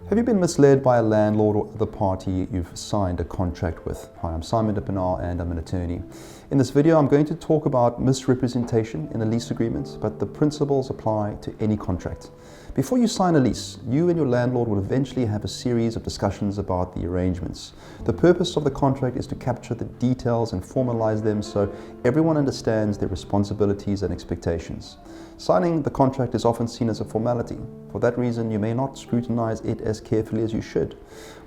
Have you been misled by a landlord or other party you've signed a contract with? Hi, I'm Simon Dippenaar and I'm an attorney. In this video, I'm going to talk about misrepresentation in a lease agreement, but the principles apply to any contract. Before you sign a lease, you and your landlord will eventually have a series of discussions about the arrangements. The purpose of the contract is to capture the details and formalize them so everyone understands their responsibilities and expectations. Signing the contract is often seen as a formality. For that reason, you may not scrutinize it as carefully as you should.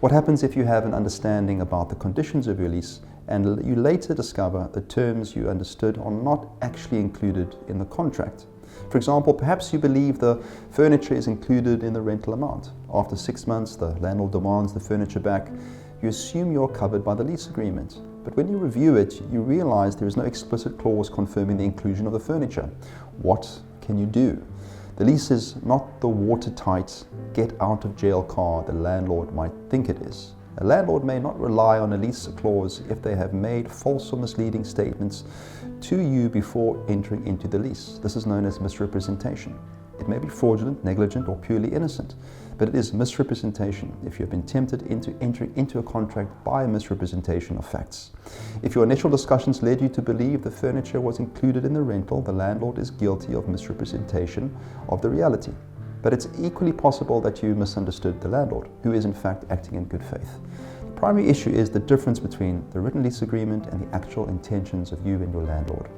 What happens if you have an understanding about the conditions of your lease and you later discover the terms you understood are not actually included in the contract? For example, perhaps you believe the furniture is included in the rental amount. After 6 months, the landlord demands the furniture back. You assume you're covered by the lease agreement. But when you review it, you realize there is no explicit clause confirming the inclusion of the furniture. What can you do? The lease is not the watertight, get out of jail card the landlord might think it is. A landlord may not rely on a lease clause if they have made false or misleading statements to you before entering into the lease. This is known as misrepresentation. It may be fraudulent, negligent, or purely innocent, but it is misrepresentation if you have been tempted into entering into a contract by a misrepresentation of facts. If your initial discussions led you to believe the furniture was included in the rental, the landlord is guilty of misrepresentation of the reality. But it's equally possible that you misunderstood the landlord, who is in fact acting in good faith. The primary issue is the difference between the written lease agreement and the actual intentions of you and your landlord.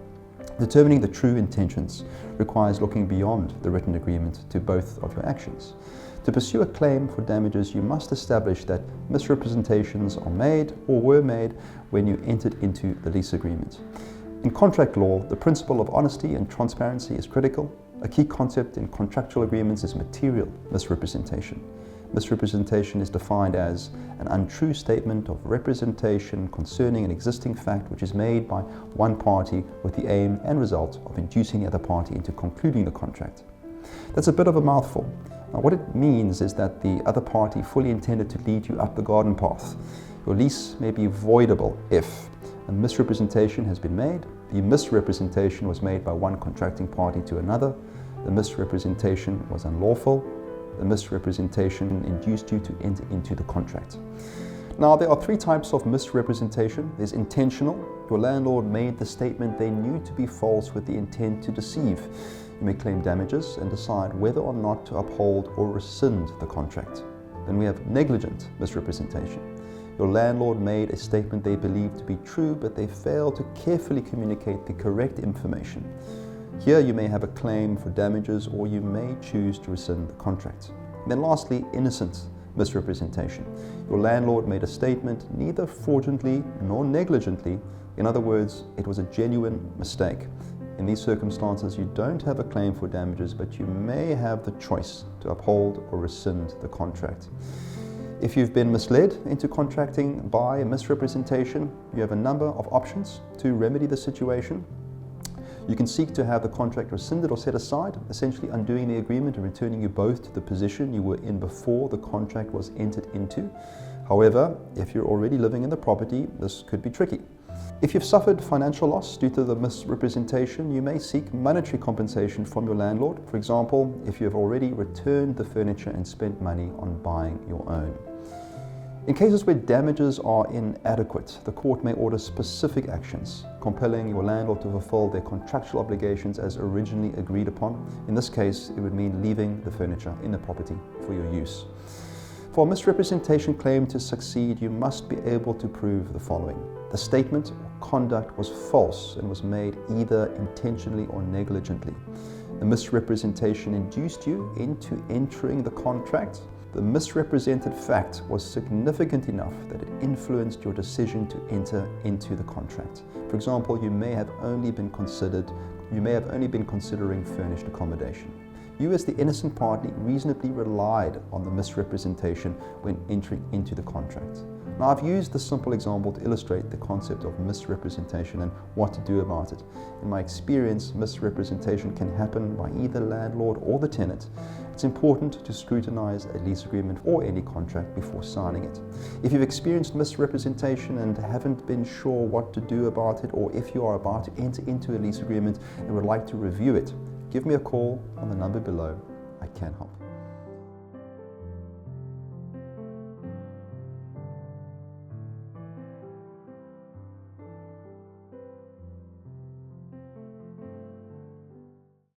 Determining the true intentions requires looking beyond the written agreement to both of your actions. To pursue a claim for damages, you must establish that misrepresentations are made or were made when you entered into the lease agreement. In contract law, the principle of honesty and transparency is critical. A key concept in contractual agreements is material misrepresentation. Misrepresentation is defined as an untrue statement of representation concerning an existing fact which is made by one party with the aim and result of inducing the other party into concluding the contract. That's a bit of a mouthful. Now, what it means is that the other party fully intended to lead you up the garden path. Your lease may be voidable if a misrepresentation has been made, the misrepresentation was made by one contracting party to another, the misrepresentation was unlawful, the misrepresentation induced you to enter into the contract. Now, there are 3 types of misrepresentation. There's intentional. Your landlord made the statement they knew to be false with the intent to deceive. You may claim damages and decide whether or not to uphold or rescind the contract. Then we have negligent misrepresentation. Your landlord made a statement they believed to be true, but they failed to carefully communicate the correct information. Here you may have a claim for damages or you may choose to rescind the contract. Then lastly, innocent misrepresentation. Your landlord made a statement neither fraudulently nor negligently. In other words, it was a genuine mistake. In these circumstances, you don't have a claim for damages, but you may have the choice to uphold or rescind the contract. If you've been misled into contracting by a misrepresentation, you have a number of options to remedy the situation. You can seek to have the contract rescinded or set aside, essentially undoing the agreement and returning you both to the position you were in before the contract was entered into. However, if you're already living in the property, this could be tricky. If you've suffered financial loss due to the misrepresentation, you may seek monetary compensation from your landlord. For example, if you have already returned the furniture and spent money on buying your own. In cases where damages are inadequate, the court may order specific actions, compelling your landlord to fulfill their contractual obligations as originally agreed upon. In this case, it would mean leaving the furniture in the property for your use. For a misrepresentation claim to succeed, you must be able to prove the following. The statement or conduct was false and was made either intentionally or negligently. The misrepresentation induced you into entering the contract. The misrepresented fact was significant enough that it influenced your decision to enter into the contract. For example, you may have only been considering furnished accommodation. You as the innocent party reasonably relied on the misrepresentation when entering into the contract. Now, I've used this simple example to illustrate the concept of misrepresentation and what to do about it. In my experience, misrepresentation can happen by either landlord or the tenant. It's important to scrutinize a lease agreement or any contract before signing it. If you've experienced misrepresentation and haven't been sure what to do about it, or if you are about to enter into a lease agreement and would like to review it, give me a call on the number below. I can help.